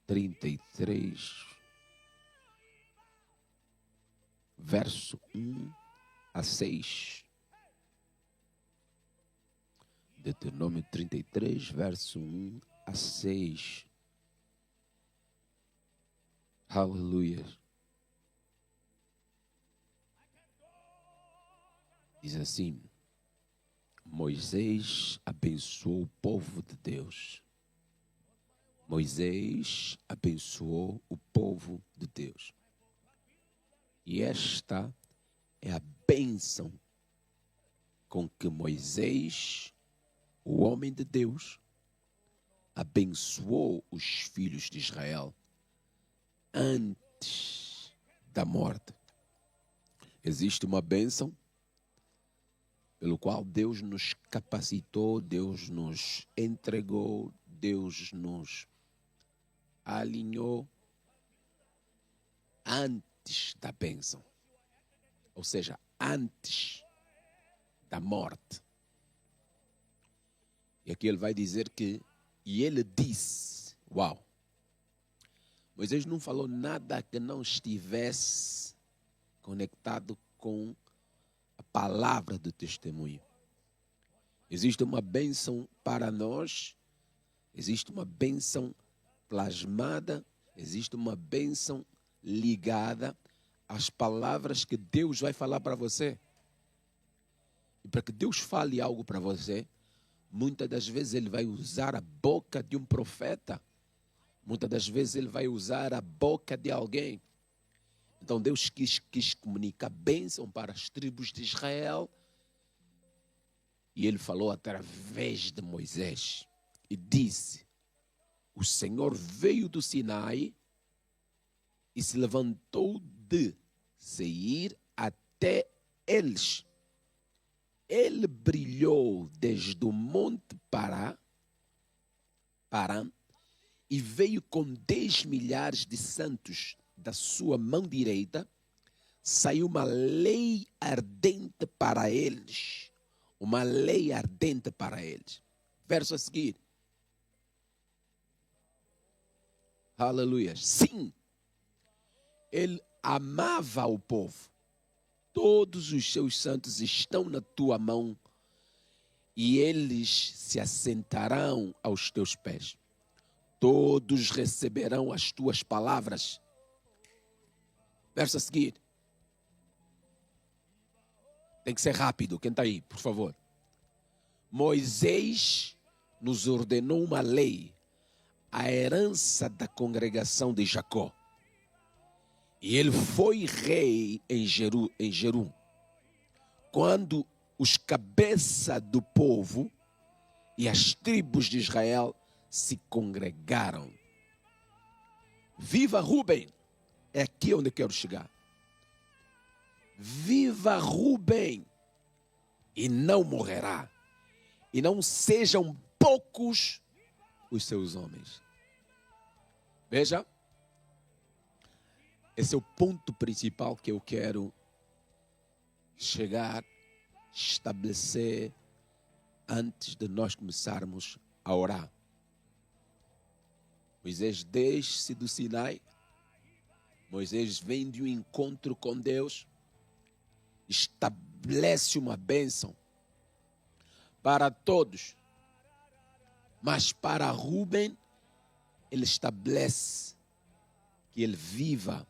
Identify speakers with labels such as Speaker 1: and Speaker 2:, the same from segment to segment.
Speaker 1: 33, verso 1 a 6. Deuteronômio 33, verso 1 a 6. Aleluia. Diz assim: Moisés abençoou o povo de Deus. Moisés abençoou o povo de Deus. E esta é a bênção com que Moisés, o homem de Deus, abençoou os filhos de Israel antes da morte. Existe uma bênção pelo qual Deus nos capacitou, Deus nos entregou, Deus nos alinhou antes da bênção. Ou seja, antes da morte. E aqui ele vai dizer que, e ele disse, uau, Moisés não falou nada que não estivesse conectado com a palavra do testemunho. Existe uma bênção para nós, existe uma bênção plasmada, existe uma bênção ligada às palavras que Deus vai falar para você. E para que Deus fale algo para você, muitas das vezes Ele vai usar a boca de um profeta, muitas das vezes Ele vai usar a boca de alguém. Então Deus quis comunicar bênção para as tribos de Israel. E Ele falou através de Moisés. E disse: o Senhor veio do Sinai e se levantou de Seir até eles. Ele brilhou desde o monte Parã e veio com 10 milhares de santos. Da sua mão direita saiu uma lei ardente para eles. Uma lei ardente para eles. Verso a seguir. Aleluia. Sim, ele amava o povo. Todos os seus santos estão na tua mão e eles se assentarão aos teus pés. Todos receberão as tuas palavras. Verso a seguir. Tem que ser rápido. Quem está aí, por favor? Moisés nos ordenou uma lei, a herança da congregação de Jacó. E ele foi rei em Jeru. Quando os cabeças do povo e as tribos de Israel se congregaram. Viva Rubem! É aqui onde eu quero chegar. Viva Rubem! E não morrerá. E não sejam poucos os seus homens. Veja. Esse é o ponto principal que eu quero chegar, estabelecer antes de nós começarmos a orar. Moisés desce do Sinai. Moisés vem de um encontro com Deus. Estabelece uma bênção para todos. Mas para Rubem, ele estabelece que ele viva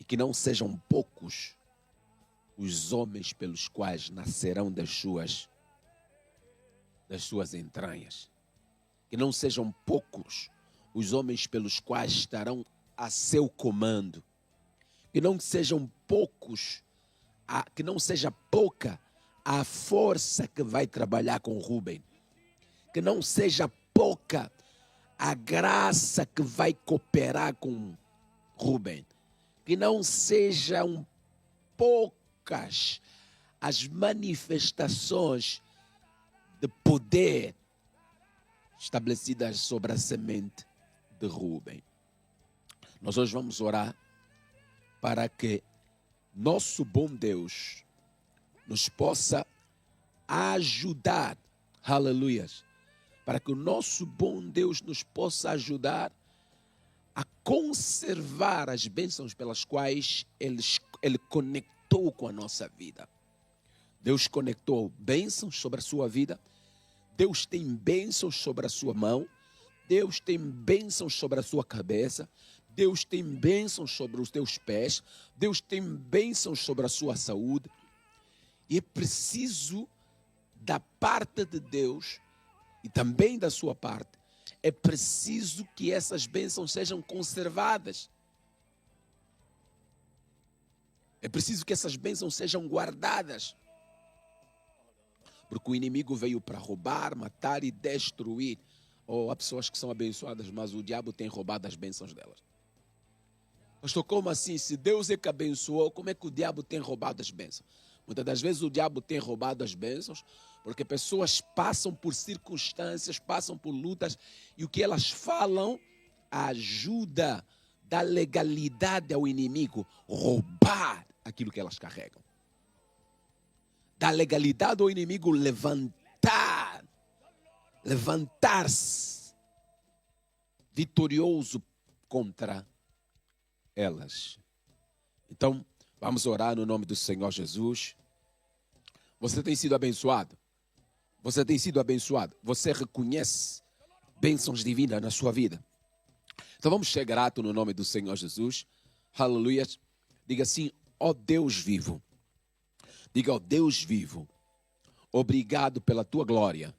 Speaker 1: e que não sejam poucos os homens pelos quais nascerão das suas entranhas. Que não sejam poucos os homens pelos quais estarão a seu comando. Que não sejam poucos, que não seja pouca a força que vai trabalhar com Rubem. Que não seja pouca a graça que vai cooperar com Rubem. Que não sejam poucas as manifestações de poder estabelecidas sobre a semente de Rubem. Nós hoje vamos orar para que nosso bom Deus nos possa ajudar, Aleluias. Para que o nosso bom Deus nos possa ajudar a conservar as bênçãos pelas quais Ele conectou com a nossa vida. Deus conectou bênçãos sobre a sua vida. Deus tem bênçãos sobre a sua mão. Deus tem bênçãos sobre a sua cabeça. Deus tem bênçãos sobre os teus pés. Deus tem bênçãos sobre a sua saúde. E é preciso, da parte de Deus e também da sua parte, é preciso que essas bênçãos sejam conservadas. É preciso que essas bênçãos sejam guardadas. Porque o inimigo veio para roubar, matar e destruir. Ou há pessoas que são abençoadas, mas o diabo tem roubado as bênçãos delas. Pastor, como assim? Se Deus é que abençoou, como é que o diabo tem roubado as bênçãos? Muitas das vezes o diabo tem roubado as bênçãos, porque pessoas passam por circunstâncias, passam por lutas, e o que elas falam ajuda, dá legalidade ao inimigo roubar aquilo que elas carregam. Dá legalidade ao inimigo levantar-se vitorioso contra elas. Então, vamos orar no nome do Senhor Jesus. Você tem sido abençoado. Você tem sido abençoado. Você reconhece bênçãos divinas na sua vida. Então vamos ser gratos no nome do Senhor Jesus. Aleluia. Diga assim: ó Deus vivo. Diga: ó Deus vivo, obrigado pela tua glória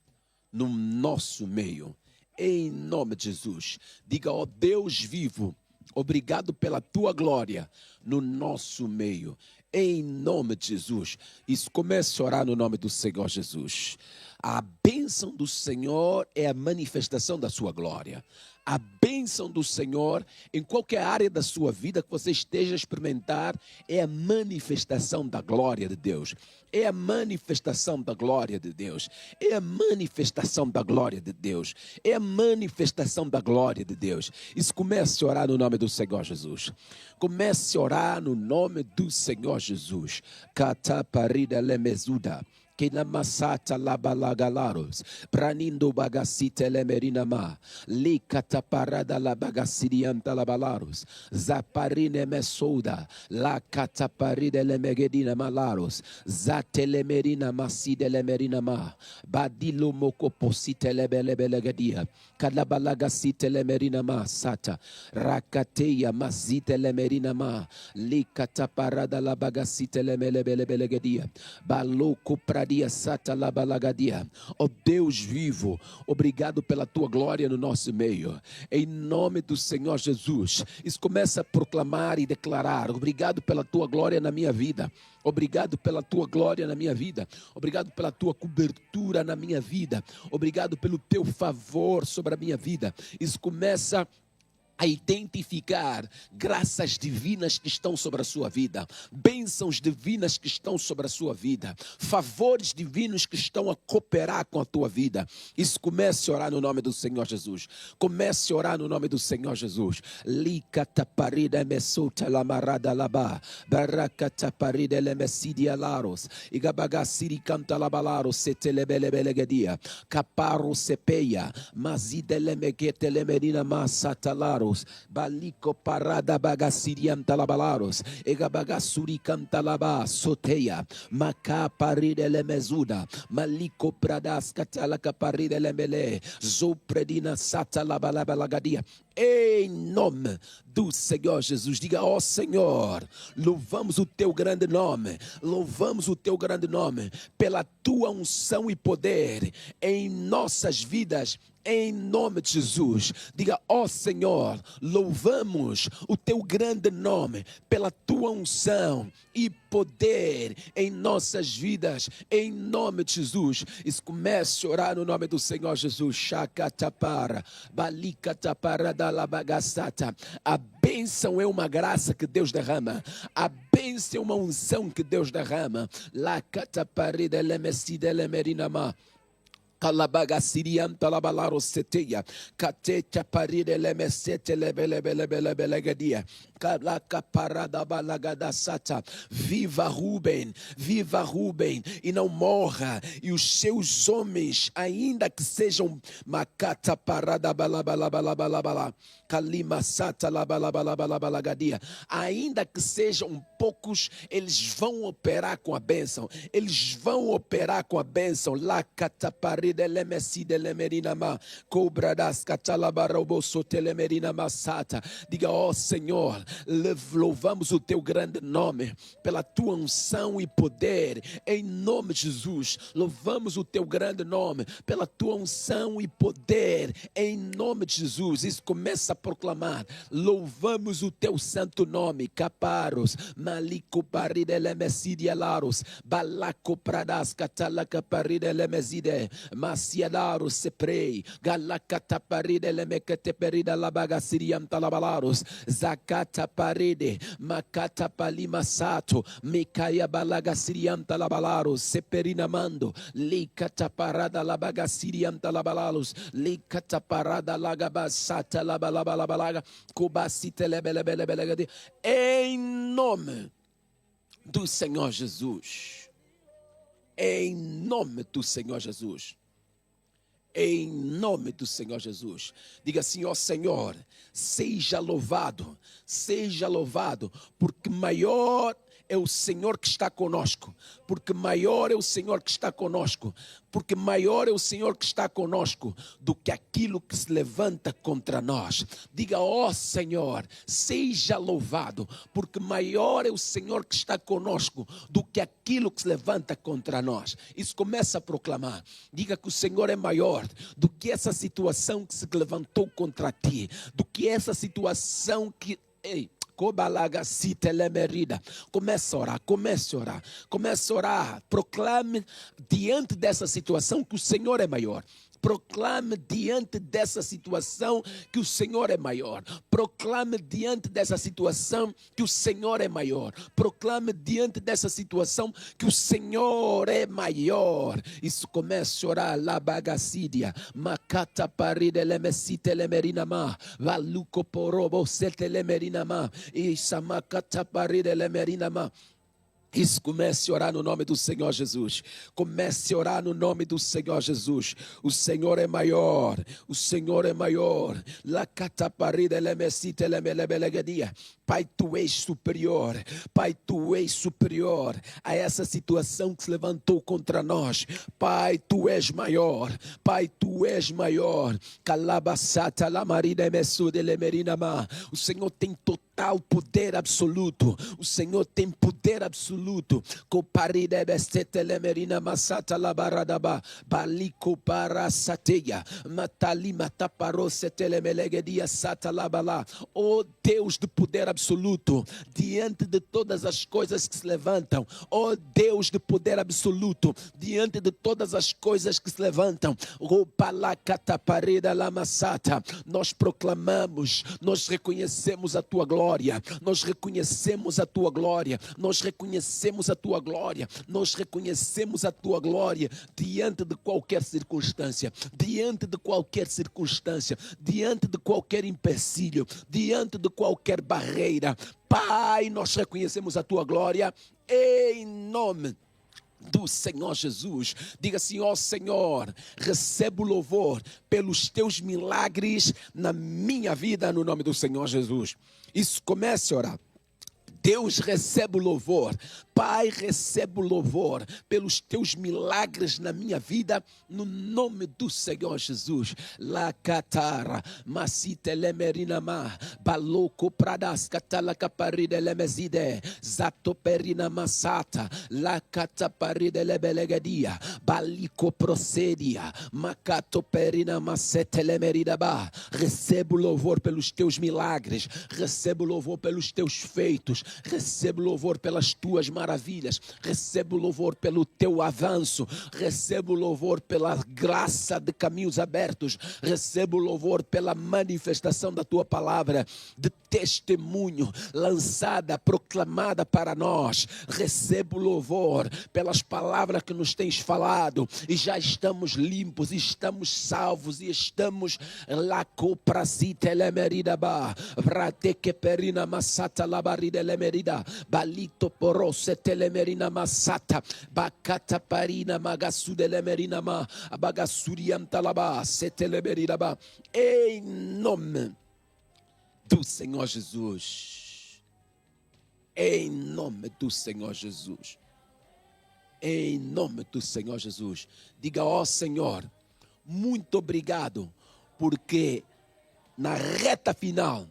Speaker 1: no nosso meio. Em nome de Jesus. Diga: ó Deus vivo, obrigado pela tua glória no nosso meio. Em nome de Jesus. Isso, comece a orar no nome do Senhor Jesus. A bênção do Senhor é a manifestação da sua glória. A bênção do Senhor, em qualquer área da sua vida que você esteja a experimentar, é a manifestação da glória de Deus. É a manifestação da glória de Deus. É a manifestação da glória de Deus. É a manifestação da glória de Deus. Isso, comece a orar no nome do Senhor Jesus. Comece a orar no nome do Senhor Jesus. Cataparida lemezuda. Que na masata labalagalaros, pranindo bagasite lemerinama, li cataparada la bagasirianta labalaros, zaparine mesouda, la cataparide lemegedina malaros, zatelemerina maside lemerinama, badilo mocoposite lebelebelegadia, calabalagasite lemerinama sata, racateia masite lemerinama, li cataparada la bagasite lemelebelegadia, baloco pra Sata Labalagadia. Ó Deus vivo, obrigado pela tua glória no nosso meio. Em nome do Senhor Jesus. Isso começa a proclamar e declarar: obrigado pela tua glória na minha vida. Obrigado pela tua glória na minha vida. Obrigado pela tua cobertura na minha vida. Obrigado pelo teu favor sobre a minha vida. Isso começa a identificar graças divinas que estão sobre a sua vida, bênçãos divinas que estão sobre a sua vida, favores divinos que estão a cooperar com a tua vida. Isso, comece a orar no nome do Senhor Jesus. Comece a orar no nome do Senhor Jesus. Licataparida mesuta lamarada laba, baracataparida lemesidia laros, igabagasiri canta labalaros, setelebelebelegadia, caparo sepeia, mazidelemequete lemerina masatalaros, baliko parada bagasiriam talabalaros, ega bagasuri cantalaba soteia, maca paride lemezuda, maliko pradas catalaka paride lemele, zopredina satalabalabagadia. Em nome do Senhor Jesus, diga: ó Senhor, louvamos o teu grande nome, louvamos o teu grande nome, pela tua unção e poder em nossas vidas, em nome de Jesus. Diga: ó Senhor, louvamos o teu grande nome, pela tua unção e poder em nossas vidas, em nome de Jesus. E comece a orar no nome do Senhor Jesus. Shakatapara, balikatapara da labagasata. A bênção é uma graça que Deus derrama. A bênção é uma unção que Deus derrama. Lakataparida lemesida lemerinama. Calabagasiriam talabalaro seteia, cateta paride lemesete lebelebelebelegadia. Viva Rubem, e não morra, e os seus homens, ainda que sejam macata parada balabalabalabalabala, kalima sata labalabalabalabalagadia, ainda que sejam poucos, eles vão operar com a bênção, eles vão operar com a bênção. La cataparida lemecida lemerinama, cobradas catalabaroboso telemerinama sata. Diga, ó Senhor, louvamos o teu grande nome, pela tua unção e poder, em nome de Jesus. Louvamos o teu grande nome, pela tua unção e poder, em nome de Jesus. Isso começa a proclamar: louvamos o teu santo nome. Caparos, maliko parida lemecida laros, balaco pradas catalaca parida lemezide, maciadaros seprei, galacata parida lemecate perida labagaciriam talabalaros, zakata parede, makata palima sato, mekaya balagaciriam talabalaros, seperina mando, likata parada labagaciriam talabalaros, likata parada lagabasata labalabalaga, cobacite lebelebelebelagade, em nome do Senhor Jesus. Em nome do Senhor Jesus. Em nome do Senhor Jesus. Diga assim: ó Senhor, seja louvado, porque maior é o Senhor que está conosco, porque maior é o Senhor que está conosco, porque maior é o Senhor que está conosco do que aquilo que se levanta contra nós. Diga: ó Senhor, seja louvado, porque maior é o Senhor que está conosco do que aquilo que se levanta contra nós. Isso começa a proclamar. Diga que o Senhor é maior do que essa situação que se levantou contra ti, do que essa situação que... Comece a orar, proclame diante dessa situação que o Senhor é maior. Proclame diante dessa situação que o Senhor é maior. Proclame diante dessa situação que o Senhor é maior. Proclame diante dessa situação que o Senhor é maior. Isso começa a orar. Labagacídia, macata parida lemecite lemerinama, valuco porobo sete lemerinama, isa macata parida lemerinama. Isso, comece a orar no nome do Senhor Jesus. Comece a orar no nome do Senhor Jesus. O Senhor é maior. O Senhor é maior. Pai, tu és superior. Pai, tu és superior a essa situação que se levantou contra nós. Pai, tu és maior. Pai, tu és maior. O Senhor tem total poder absoluto. O Senhor tem poder absoluto. Coparida bestete lemerina masata labaradaba, baliko para sateia, matali mataparo setelemelegedia sata labala. Oh Deus de poder absoluto, diante de todas as coisas que se levantam. Oh Deus de poder absoluto, diante de todas as coisas que se levantam. Oh palacataparida lamassata. Nós proclamamos, nós reconhecemos a tua glória, nós reconhecemos a tua glória, nós reconhecemos a tua glória, nós reconhecemos a tua glória diante de qualquer circunstância, diante de qualquer circunstância, diante de qualquer empecilho, diante de qualquer barreira. Pai, nós reconhecemos a tua glória em nome do Senhor Jesus. Diga assim: ó Senhor, recebo louvor pelos teus milagres na minha vida, no nome do Senhor Jesus. Isso, comece a orar. Deus, recebe o louvor. Pai, recebe o louvor pelos teus milagres na minha vida, no nome do Senhor Jesus. La catara, masite lemerinama, baloco pradas catala caparide lemezide, zato perina masata, la cataparide lebelegadia, balico procedia, macato perina masete lemeridaba. Recebo o louvor pelos teus milagres, recebo o louvor pelos teus feitos, recebo o louvor pelas tuas maravilhas. maravilhas. Recebe o louvor pelo teu avanço. Recebe o louvor pela graça de caminhos abertos. Recebe o louvor pela manifestação da tua palavra de testemunho lançada, proclamada para nós. Recebe o louvor pelas palavras que nos tens falado e já estamos limpos, estamos salvos e estamos lá coprasite lemerida ba vrate perina masata labarida lemerida balito porose telemerina masata bakata parina magasude lemerina ma abagasuriam talaba setelemerida ba em nome do Senhor Jesus. Em nome do Senhor Jesus. Em nome do Senhor Jesus. Diga, ó Senhor, muito obrigado, porque na reta final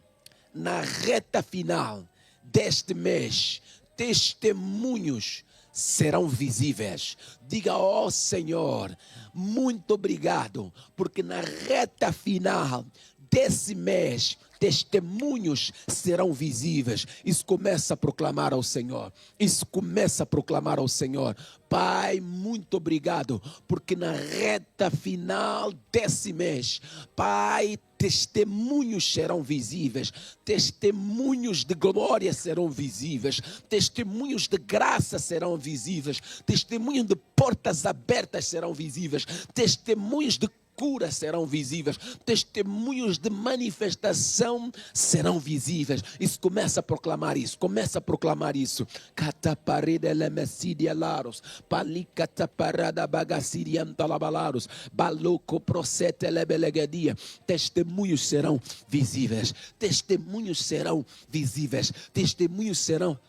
Speaker 1: deste mês, testemunhos serão visíveis. Diga, ó Senhor, muito obrigado, porque na reta final desse mês, testemunhos serão visíveis. Isso começa a proclamar ao Senhor. Isso começa a proclamar ao Senhor. Pai, muito obrigado, porque na reta final desse mês, Pai, testemunhos serão visíveis, testemunhos de glória serão visíveis, testemunhos de graça serão visíveis, testemunhos de portas abertas serão visíveis, testemunhos de cura serão visíveis, testemunhos de manifestação serão visíveis. Isso começa a proclamar isso, começa a proclamar isso. Cataparida lemecidia laros, palicataparada bagaciriam talabalaros, baloco procete lebelegadia. Testemunhos serão visíveis, testemunhos serão visíveis, testemunhos serão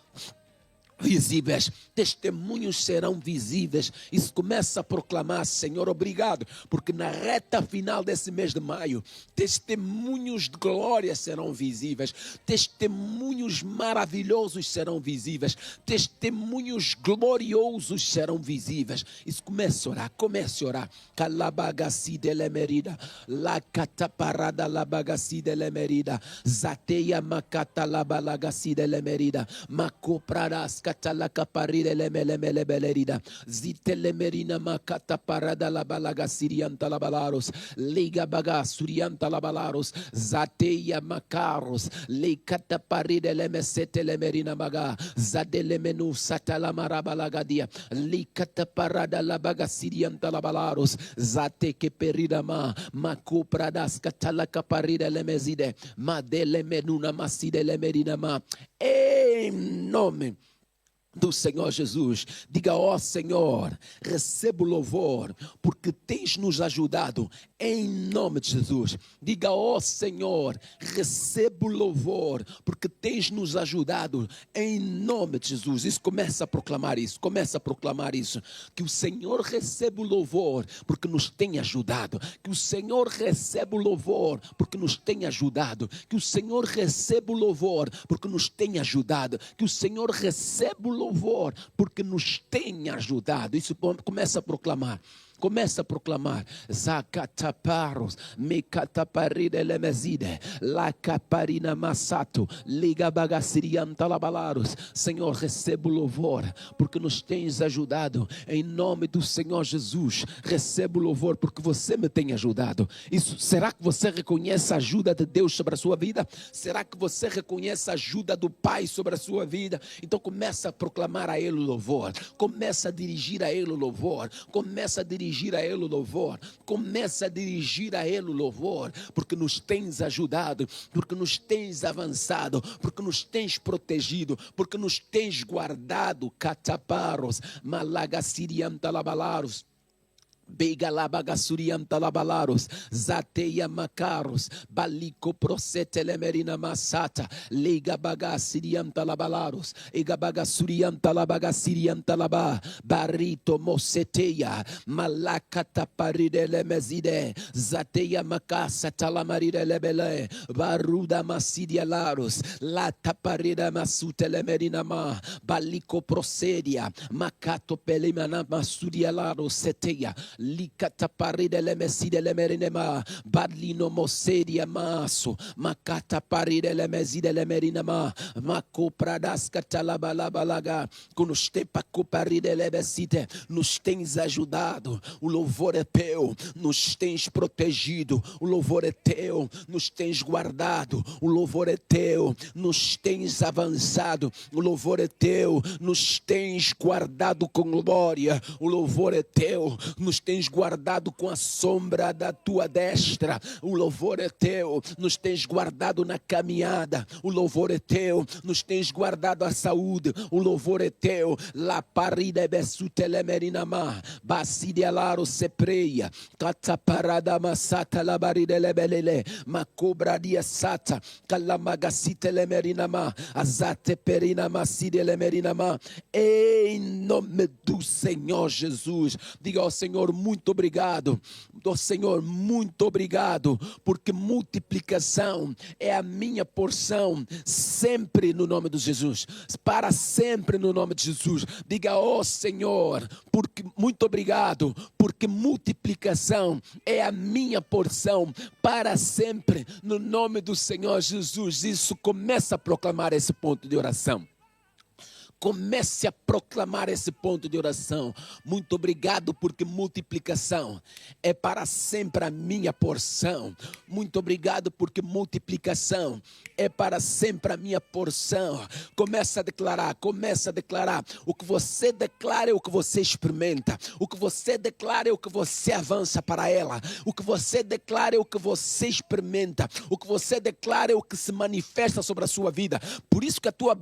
Speaker 1: visíveis, testemunhos serão visíveis. Isso começa a proclamar, Senhor, obrigado, porque na reta final desse mês de maio, testemunhos de glória serão visíveis, testemunhos maravilhosos serão visíveis, testemunhos gloriosos serão visíveis. Isso começa a orar, comece a orar. Calabagaci de lemerida, la cataparada labagaci de lemerida, zateia macata labalagaci de lemerida, macopraras katalaka parida lemele belerida zitelemerina makata parada la balaga sirianta la balaros liga baga surianta la balaros zateia macaros le kata parida lemesete lemerina maga zadele menu satala marabalagadia li kata parada la baga sirianta la balaros zate que perida ma macupradas katalaka parida lemezide madele menuna maside lemerina ma em nome do Senhor Jesus. Diga, ó Senhor, recebo louvor, porque tens nos ajudado, em nome de Jesus. Diga, ó Senhor, recebo louvor, porque tens nos ajudado, em nome de Jesus. Isso começa a proclamar isso, começa a proclamar isso, que o Senhor recebe o louvor, porque nos tem ajudado, que o Senhor recebe o louvor, porque nos tem ajudado, que o Senhor recebe o louvor, porque nos tem ajudado, que o Senhor recebe o louvor, porque nos tem ajudado. Isso começa a proclamar. Começa a proclamar. Zakataparos, mekataparida lemezide, lacaparina massato, liga bagasiriam talabalaros. Senhor, recebo louvor, porque nos tens ajudado. Em nome do Senhor Jesus, recebo louvor, porque você me tem ajudado. Isso, será que você reconhece a ajuda de Deus sobre a sua vida? Será que você reconhece a ajuda do Pai sobre a sua vida? Então começa a proclamar a Ele o louvor. Começa a dirigir a Ele o louvor. Começa a dirigir a Ele o louvor, começa a dirigir a Ele o louvor, porque nos tens ajudado, porque nos tens avançado, porque nos tens protegido, porque nos tens guardado. Cataparos, malagaciriam talabalaros, Begalabagasuриam talabalaros, zateia macaros, balico prosetelemerina masata, legabagaciriam talabalaros, egabagasuriam talabagasiriam talaba, barito moseteia, malacata paridele mezide, zateia macasa talamaride lebele, baruda masidia laros, lata parida masutelemerina ma, balico prosedia, macato pelimana masudia laros seteia, Licataparida lemesida lemerinema, badlino mosedia maso, macataparida lemesida lemerinama, macopradas catalabalabalaga, que nos tem para coparida lemesite, nos tens ajudado, o louvor é teu, nos tens protegido, o louvor é teu, nos tens guardado, o louvor é teu, nos tens avançado, o louvor é teu, nos tens guardado com glória, o louvor é teu, nos tens guardado com a sombra da tua destra, o louvor é teu, nos tens guardado na caminhada, o louvor é teu, nos tens guardado a saúde, o louvor é teu, la parida besutelemerinama, basidialaro sepreia, cataparada massata la barida lebelele, macobradia sata, calamagasite lemerinama, azate perinama, side lemerinama, em nome do Senhor Jesus. Diga ao Senhor, muito obrigado. Oh Senhor, muito obrigado, porque multiplicação é a minha porção, sempre no nome de Jesus, para sempre no nome de Jesus. Diga, oh Senhor, porque muito obrigado, porque multiplicação é a minha porção, para sempre no nome do Senhor Jesus. Isso, começa a proclamar esse ponto de oração. Comece a proclamar esse ponto de oração. Muito obrigado, porque multiplicação é para sempre a minha porção. Muito obrigado, porque multiplicação é para sempre a minha porção. Começa a declarar, começa a declarar. O que você declara é o que você experimenta. O que você declara é o que você avança para ela. O que você declara é o que você experimenta. O que você declara é o que se manifesta sobre a sua vida. Por isso que a tua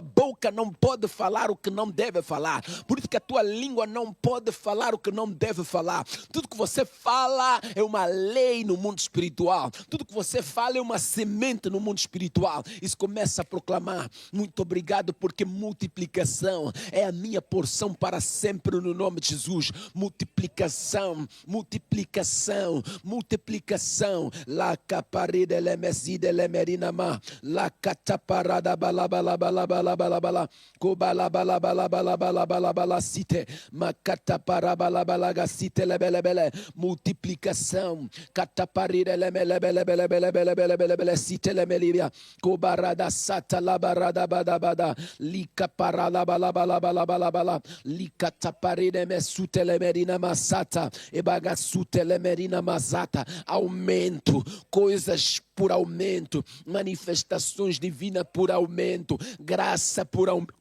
Speaker 1: boca não pode falar o que não deve falar. Por isso que a tua língua não pode falar o que não deve falar. Tudo que você fala é uma lei no mundo espiritual. Tudo que você fala é uma semente no mundo espiritual. Isso começa a proclamar. Muito obrigado, porque multiplicação é a minha porção para sempre no nome de Jesus. Multiplicação, multiplicação, multiplicação. La caparida lemesida lemerinama. La cataparada balabalabalabalabala. Multiplicação, cataparira cite lemelia, cobarada sata labarada badabada, lica paralabalabalabalabala, lica taparina mesute lemerina masata, ebagasute lemerina masata, aumento, coisas por aumento, manifestações divinas por aumento, graça por aumento.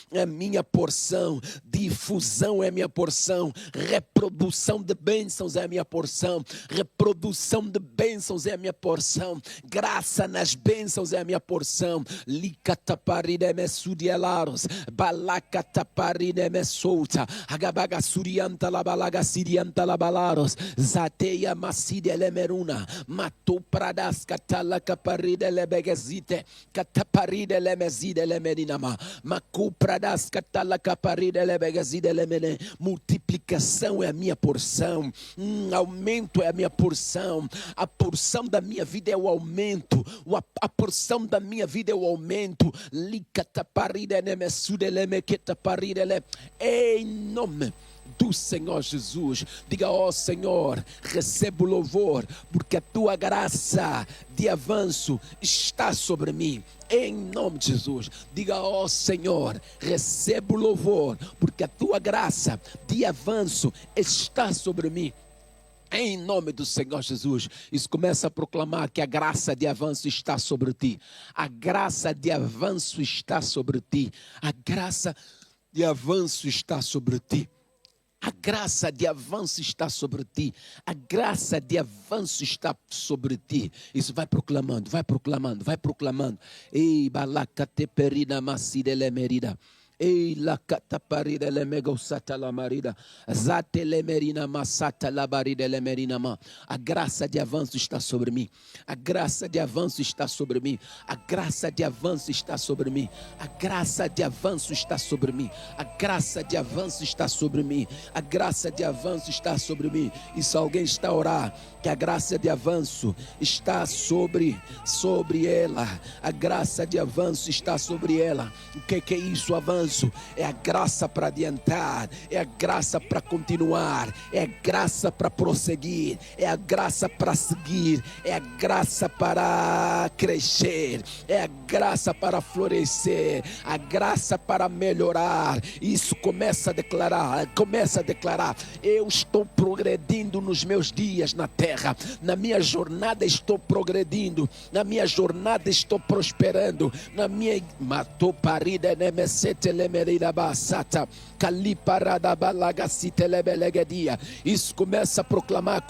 Speaker 1: É minha porção, difusão é minha porção, reprodução de bênçãos é minha porção, reprodução de bênçãos é minha porção, graça nas bênçãos é minha porção. Licataparida mesudielaros, balacataparida mesouta, agabaga surianta la balaga sirianta la balaros, zateia massidia lemeruna, matou pradas catala caparida lebegazite, cataparida lemezide lemerinama. Multiplicação é a minha porção, aumento é a minha porção, a porção da minha vida é o aumento, a porção da minha vida é o aumento. Em nome do Senhor Jesus, diga, ó Senhor, recebo louvor, porque a tua graça de avanço está sobre mim. Em nome de Jesus, diga, ó Senhor, recebo louvor, porque a tua graça de avanço está sobre mim. Em nome do Senhor Jesus. Isso começa a proclamar que a graça de avanço está sobre ti. A graça de avanço está sobre ti. A graça de avanço está sobre ti. A graça de avanço está sobre ti. A graça de avanço está sobre ti. Isso vai proclamando, vai proclamando, vai proclamando. Ei, balacateperida massida lemerida. Ei, la cataparida lemegosata la marida, zate lemerina massata la barida lemerina ma. A graça de avanço está sobre mim. A graça de avanço está sobre mim. A graça de avanço está sobre mim. A graça de avanço está sobre mim. A graça de avanço está sobre mim. A graça de avanço está sobre mim. E se alguém está a orar, que a graça de avanço está sobre ela. A graça de avanço está sobre ela. O que é isso, avanço? avanço, é a graça para adiantar, é a graça para continuar, é a graça para prosseguir, é a graça para seguir, é a graça para crescer, é a graça para florescer, a graça para melhorar. Isso começa a declarar, eu estou progredindo nos meus dias na terra, na minha jornada estou progredindo, na minha jornada estou prosperando, na minha matou parida nemesete lemerida basata caliparada balagacite lebelegadia. Isso começa a proclamar,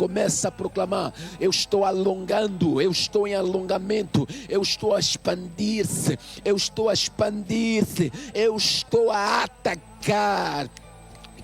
Speaker 1: eu estou alongando, eu estou em alongamento, eu estou a expandir-se, eu estou a atacar.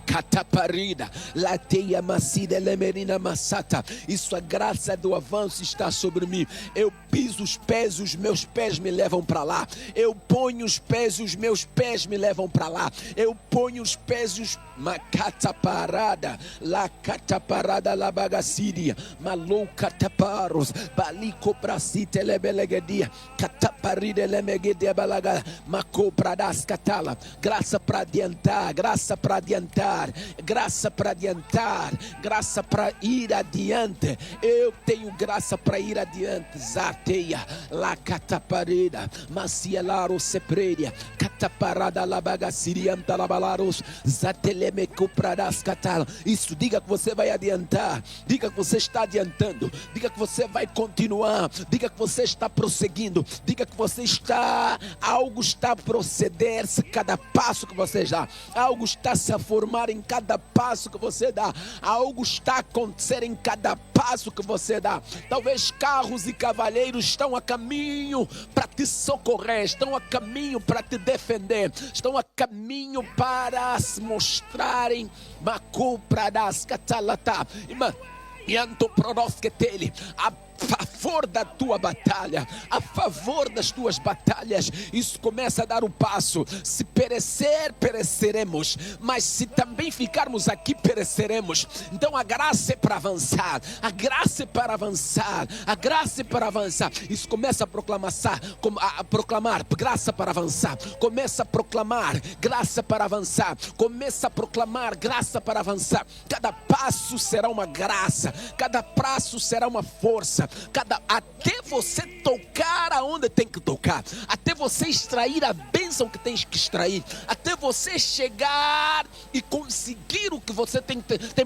Speaker 1: Cataparida, lateia macida, lemerina massata. Isso, a graça do avanço está sobre mim. Eu piso os pés, os meus pés me levam para lá. Eu ponho os pés, os meus pés me levam para lá. Eu ponho os pés, os macataparada, la cataparada, la bagacídia, malou cataparos, balico pracite lebelegadia, cataparida lemegedia balaga, maco pradas catala. Graça para adiantar, graça para adiantar. Graça para adiantar, graça para ir adiante. Eu tenho graça para ir adiante. Zateia, la cataparida, macielaro sepreria, cataparada la bagaciriam talabalaros, zatelemeco pradas catala. Isso, diga que você vai adiantar, diga que você está adiantando, diga que você vai continuar, diga que você está prosseguindo, diga que você está, algo está a proceder-se cada passo que você dá, algo está a se formar em cada passo que você dá, algo está a acontecer em cada passo que você dá. Talvez carros e cavalheiros estão a caminho para te socorrer, estão a caminho para te defender, estão a caminho para se mostrarem macupradas catalata e antopronosquetele a favor da tua batalha, a favor das tuas batalhas. Isso começa a dar o passo. Se perecer, pereceremos, mas se também ficarmos aqui, pereceremos. Então a graça é para avançar, a graça é para avançar, a graça é para avançar. Isso começa a proclamar graça para avançar, começa a proclamar graça para avançar, começa a proclamar graça para avançar. Cada passo será uma graça, cada passo será uma força, até você tocar aonde tem que tocar, até você extrair a bênção que tens que extrair, até você chegar e conseguir o que você tem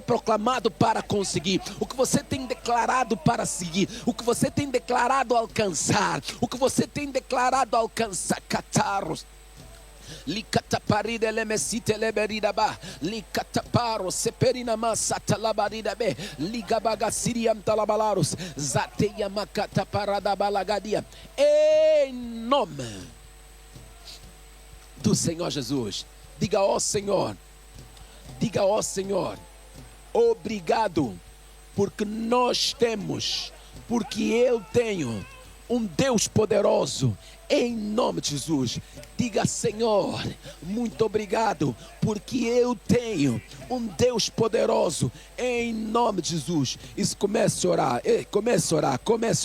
Speaker 1: proclamado para conseguir, o que você tem declarado para seguir, o que você tem declarado alcançar, o que você tem declarado alcançar. Catarros Licataparida lemesite leberida ba, licataparo seperina masata labarida be, ligabagaciriam talabalaros, zateia macataparada balagadia. Em nome do Senhor Jesus, diga ó Senhor, obrigado, porque nós temos, porque eu tenho um Deus poderoso. Em nome de Jesus, diga Senhor, muito obrigado, porque eu tenho um Deus poderoso. Em nome de Jesus. Isso, comece a orar, comece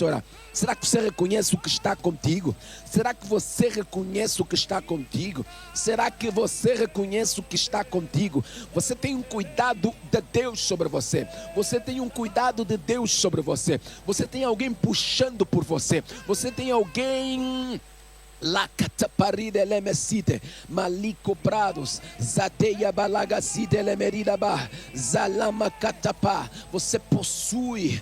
Speaker 1: a orar. Será que você reconhece o que está contigo? Será que você reconhece o que está contigo? Será que você reconhece o que está contigo? Você tem um cuidado de Deus sobre você. Você tem um cuidado de Deus sobre você. Você tem alguém puxando por você. Você tem alguém... La cataparida lemesite, maliko prados, zateia balagacide lemerida ba, zalama catapá. Você possui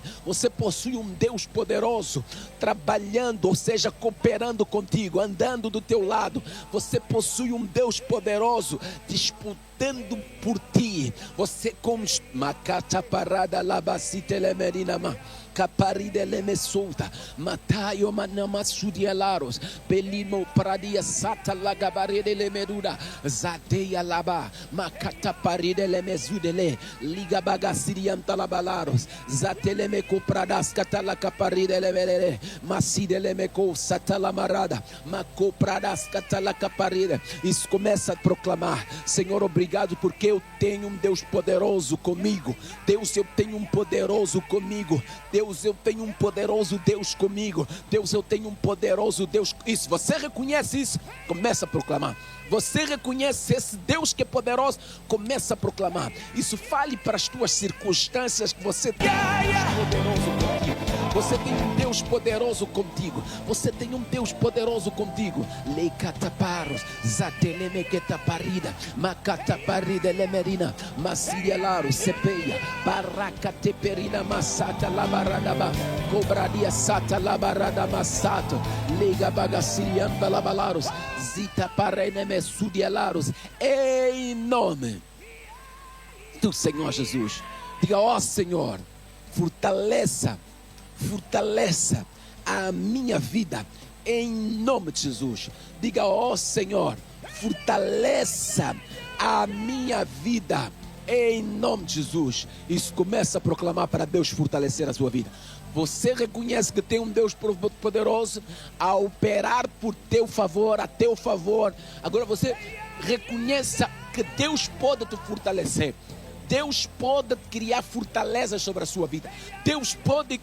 Speaker 1: um Deus poderoso trabalhando, ou seja, cooperando contigo, andando do teu lado. Você possui um Deus poderoso disputando por ti. Você como macata parada labacite lemerina ma. Caparide lemesolta, mataio manamasudielaros, pelimo pradia sata lagabarede lemeruda, zadeia laba, macata paride lemezudele, liga bagaciriam talabalaros, zatelemeco pradas catala caparide leverere, macide lemeco satalamarada, maco pradas catala caparide. Isso começa a proclamar: Senhor, obrigado. obrigado porque eu tenho um Deus poderoso comigo. Deus, eu tenho um poderoso comigo. Deus, eu tenho um poderoso Deus comigo. Deus, eu tenho um poderoso Deus. Isso, você reconhece isso? Começa a proclamar. Você reconhece esse Deus que é poderoso? Começa a proclamar. Isso, fale para as tuas circunstâncias que você tem um Deus poderoso contigo. Você tem um Deus poderoso contigo. Você tem um Deus poderoso contigo. Leicataparos, zatelemequetaparida, macataparida lemerina, macielaro, cepeia, baracateperina, massata, labaradaba, cobraria sata, labarada, massato, lega bagacirianta, labalaros, zita pareneme, sudialaros, em nome do Senhor Jesus. Diga, ó Senhor, fortaleça a minha vida em nome de Jesus. Diga, ó Senhor, fortaleça a minha vida em nome de Jesus. Isso, começa a proclamar para Deus fortalecer a sua vida. Você reconhece que tem um Deus poderoso a operar por teu favor, a teu favor. Agora você reconheça que Deus pode te fortalecer. Deus pode criar fortaleza sobre a sua vida. Deus pode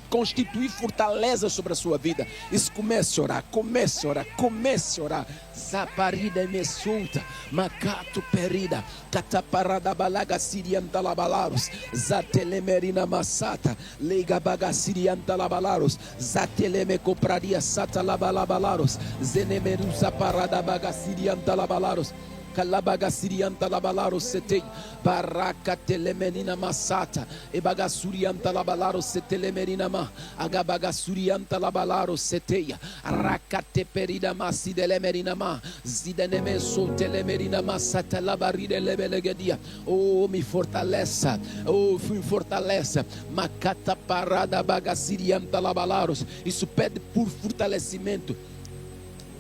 Speaker 1: constituir fortaleza sobre a sua vida. Isso, comece a orar, comece a orar, comece a orar. Zaparida me solta, macato perida, cataparada balaga sirianta labalaros, zatelemerina massata, lega baga sirianta labalaros, zateleme copraria sata labalabalaros, zenemerusa parada baga sirianta labalaros. Kalabagasiриanta labalaro setei baraka telemenina masata e bagasurianta labalaro setelemerina ma agabagasurianta labalaro seteia rakate perida masidelemerina ma zideneme sotelemerina masata labaride lebelegedia. Oh, me fortaleça, oh, me fortaleça, macata parada bagasirianta labalaros. Isso pede por fortalecimento.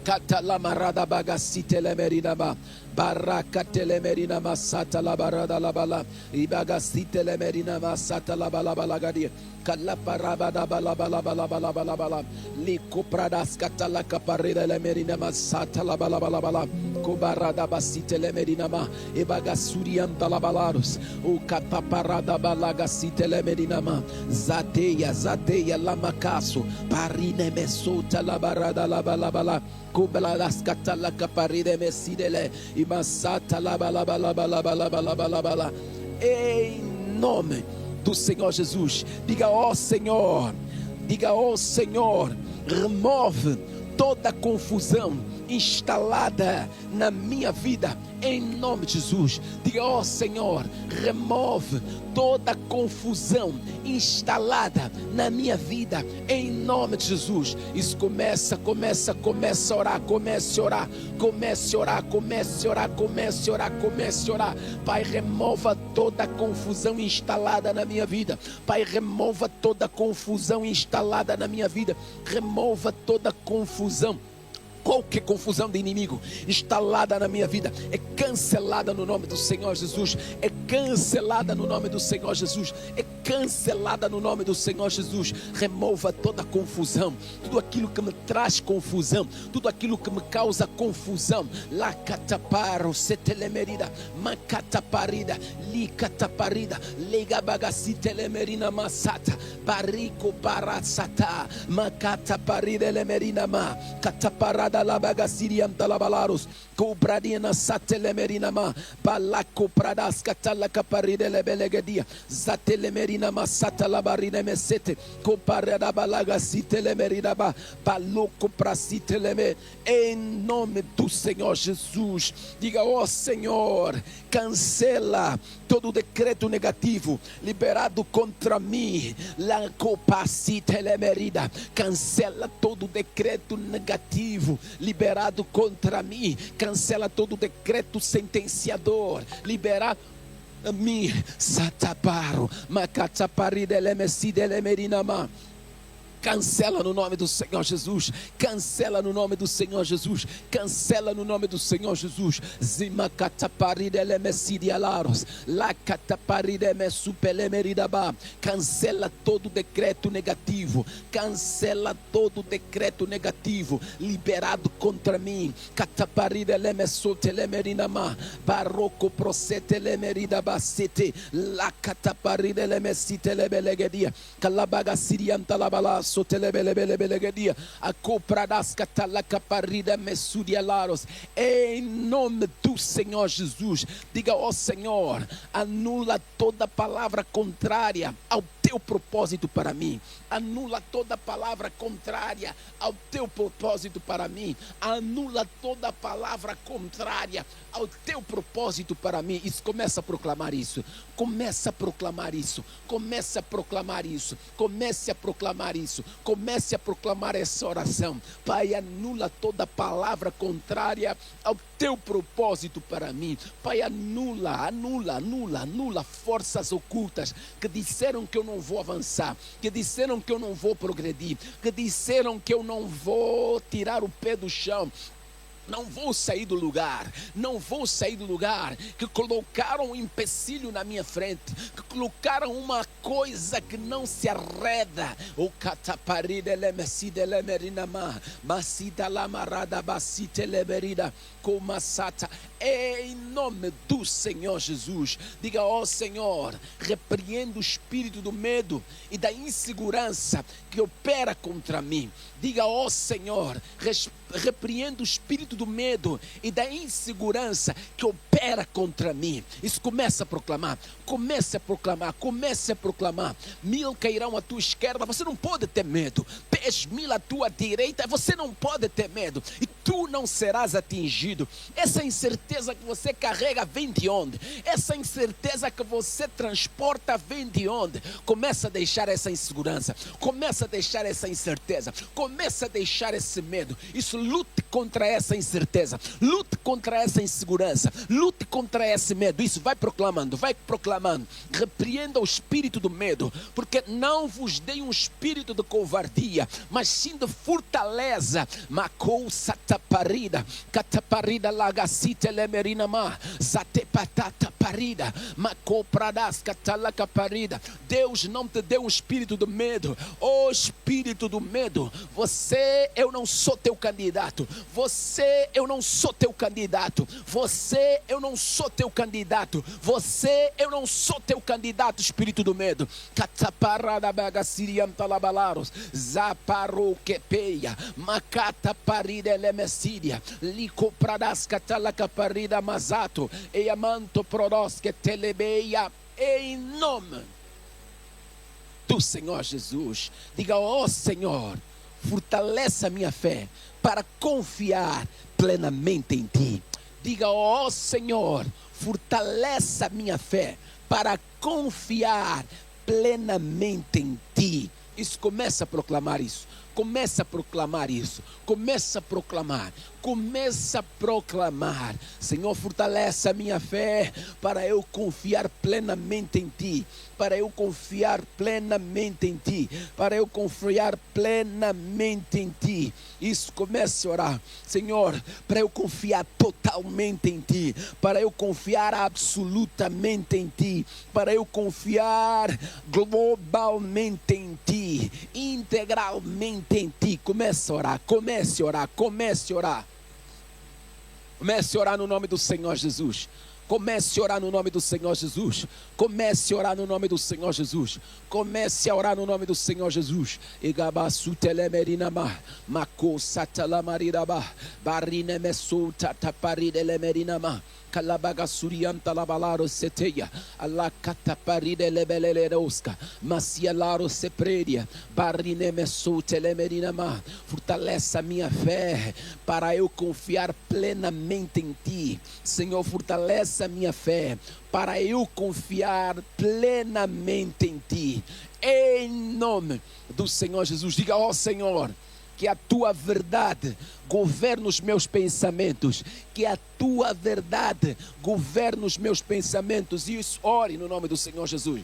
Speaker 1: Catalamarada bagasite lemerina ba baraka telemerina masata la barada la bala ibagasite lemerina masata la bala balagadia calaparaba da bala bala bala bala bala bala liko pradas catala caparida lemerina masata la bala bala bala cobarada basite lemerina ma ibagasurianta la balaros o cataparada balagasite lemerina ma zateia la macaso parine mesota la barada la bala bala cobaladas catala caparida mesidele Masata laba laba laba laba laba laba laba laba. Em nome do Senhor Jesus, diga, ó Senhor, remove toda confusão instalada na minha vida em nome de Jesus. Diga, ó Senhor, remove toda confusão instalada na minha vida em nome de Jesus. Isso, começa a orar, comece a orar. Pai, remova toda confusão instalada na minha vida. Pai, remova toda confusão instalada na minha vida. Remova toda confusão. Qualquer confusão do inimigo instalada na minha vida é cancelada no nome do Senhor Jesus. É cancelada no nome do Senhor Jesus. É cancelada no nome do Senhor Jesus. Remova toda confusão, tudo aquilo que me traz confusão, tudo aquilo que me causa confusão. La cataparo setelemerida, macataparida, li cataparida, lega bagasitelemerina masata, barico barasata, macataparida lemerina ma, cataparada la bagasirianta la balaros, cobradina satelemerina ma, balaco pradas catala caparida lebelegadia, zatelemerina masata la barina mesete, comparada balaga sitelemerina ba, baloco prasiteleme, em nome do Senhor Jesus. Diga, ó Senhor, cancela todo decreto negativo liberado contra mim, la copacitelemerida, cancela todo decreto negativo liberado contra mim, cancela todo decreto sentenciador liberado a mim. Sataparo, macataparida lemesida lemerinama, Cancela no nome do Senhor Jesus. Cancela no nome do Senhor Jesus. Cancela no nome do Senhor Jesus. Zima cataparide lemesidia laros. La cataparide mesupelemeridaba. Cancela todo decreto negativo. Cancela todo decreto negativo liberado contra mim. Cataparide lemesotelemerinama. Barroco prosetelemeridaba sete. La cataparide lemesitelebelegedia. Calabaga siriantalabala. Em nome do Senhor Jesus, diga: ó Senhor, anula toda palavra contrária ao teu propósito para mim. Anula toda palavra contrária ao teu propósito para mim. Anula toda palavra contrária ao teu propósito para mim. Isso, começa a proclamar isso. Começa a proclamar isso. Começa a proclamar isso. Comece a proclamar isso. Comece a proclamar essa oração. Pai, anula toda palavra contrária ao teu propósito para mim. Pai, anula forças ocultas que disseram que eu não vou avançar, que disseram que eu não vou progredir, que disseram que eu não vou tirar o pé do chão. Não vou sair do lugar, não vou sair do lugar, que colocaram um empecilho na minha frente, que colocaram uma coisa que não se arreda. O cataparida lemesida lemerinama, basida lamarada basite lemerida, comasata. Em nome do Senhor Jesus, diga: ó Senhor, repreendo o espírito do medo e da insegurança que opera contra mim. Diga: ó Senhor, repreendo o espírito do medo e da insegurança que opera contra mim. Isso, começa a proclamar, comece a proclamar, comece a proclamar. 1000 cairão à tua esquerda, você não pode ter medo. 10.000 à tua direita, você não pode ter medo. E tu não serás atingido. Essa incerteza que você carrega vem de onde? Essa incerteza que você transporta vem de onde? Começa a deixar essa insegurança, começa a deixar essa incerteza, começa a deixar esse medo. Isso, lute contra essa incerteza, lute contra essa insegurança, lute contra esse medo. Isso, vai proclamando, vai proclamando. Repreenda o espírito do medo, porque não vos dei um espírito de covardia, mas sim de fortaleza. Macou sataparida, cataparida lagacite lemerinama, zatepatata parida, macou pradas catalaca parida. Deus não te deu um espírito de medo. Oh, espírito do medo, eu não sou teu candidato. Eu não sou teu candidato. Eu não sou teu candidato. Eu não sou teu candidato, espírito do medo. Cataparada bagasiriam talabalaros, zaparo quepeia, macata parida lemesídia, lico pradas catalaca parida mazato, e amanto prodos que telebeia. Em nome do Senhor Jesus, diga: ó Senhor, fortalece a minha fé para confiar plenamente em ti. Diga: ó Senhor, fortalece a minha fé para confiar plenamente em ti. Isso, começa a proclamar isso. Começa a proclamar isso. Começa a proclamar. Começa a proclamar. Senhor, fortalece a minha fé para eu confiar plenamente em ti. Para eu confiar plenamente em ti. Para eu confiar plenamente em ti. Isso, comece a orar. Senhor, para eu confiar totalmente em ti. Para eu confiar absolutamente em ti. Para eu confiar globalmente em ti. Integralmente em ti. Comece a orar, comece a orar, comece a orar. Comece a orar no nome do Senhor Jesus. Comece a orar no nome do Senhor Jesus. Comece a orar no nome do Senhor Jesus. Comece a orar no nome do Senhor Jesus. Igabasu telemerinama, mako satalamarida barine mesu tataparide lemerinama. Calabaga surianta labalaro seteia, alla cataparide lebeleroska, macialaro sepredia, barine mesu telemerinama. Fortalece a minha fé para eu confiar plenamente em ti. Senhor, fortalece a minha fé para eu confiar plenamente em ti. Em nome do Senhor Jesus, diga: ó Senhor, que a tua verdade governe os meus pensamentos. Que a tua verdade governe os meus pensamentos. E isso, ore no nome do Senhor Jesus.